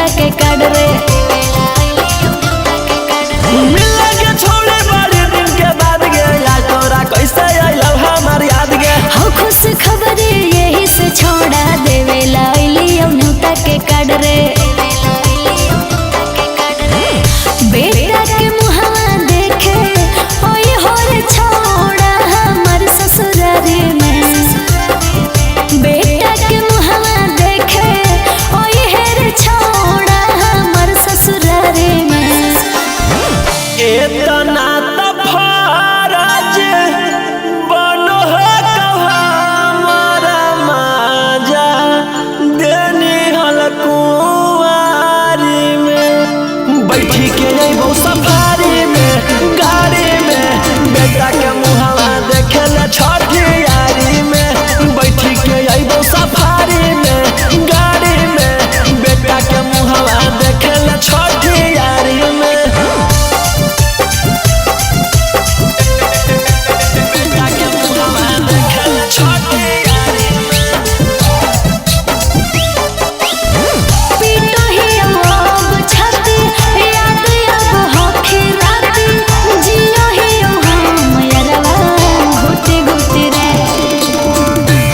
न्यूटा के काट रे मिले के छोड़े बड़े दिन के बाद गे यार तोरा कैसे आइलो हमार याद गे हो खुश खबर यही से छोड़ा देवे लाइलियो न्यूटा के काट रे बेटा के मुहावा देखे ओए होरे छोड़ा हमर ससुरारी में बेटा के मुहावा देखे ओए हेरे छोड़ा हमर ससुरारी में इतना तफारज बनो है हमारा माजा देनी हल कुंवारी में बैठी के अइबो सफारी में गाड़ी में बेटा के मुहावा देखे ले छठी यारी में बैठी के अइबो सफारी में गाड़ी में बेटा के मुहावा देखे ले छठी यारी में पीटो ही अब छाती याद अब होखे राती जियो ही हम यारवा घुटे घुटे रे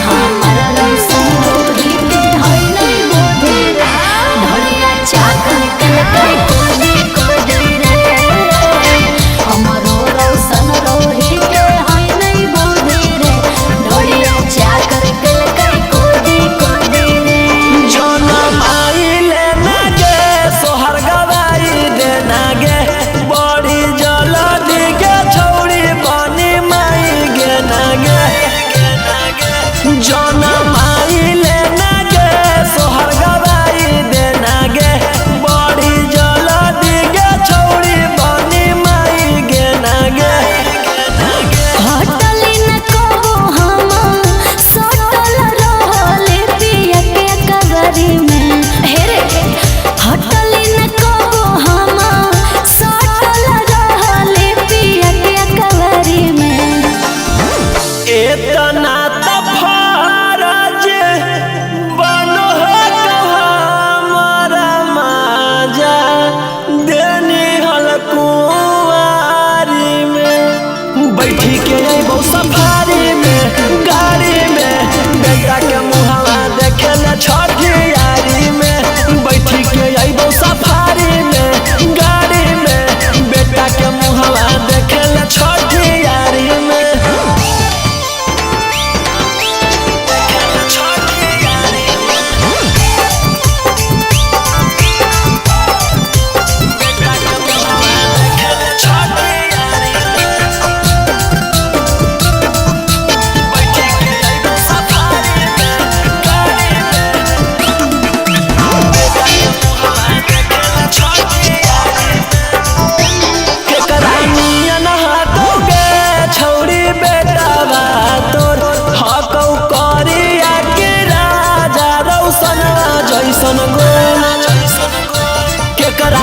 हमारा रौशन होई के होई नहीं बोधे रे ढोलिया चाकल कल कोदी कोदी रे हमारो रौशन रोही के होई नहीं बोधे रे ढोलिया चाकल कल कोदी कोदी रे जनम आइले ना गे सोहर गवाई देना गे बड़ी जल्दी के छौड़ी बनी माई गे ना गे जनम आइले ना गे सोहर गवाई देना गे बड़ी जल्दी के छौड़ी बनी माई गे ना गे हटली न कबो हम सटल रहले पिया के कवरी में हे रे हटली न कबो हम सटल रहले पिया के कवरी में इतना तफारज बनो है हमारा माजा देनी हल कुंवारी में बैठी के अइबो सफारी में गाड़ी में बेटा के मुहावा देखे ले छठी यारी में बैठी के अइबो सफारी में गाड़ी में बेटा के मुहावा देखे ले छठी यारी में जैसन गो केकरा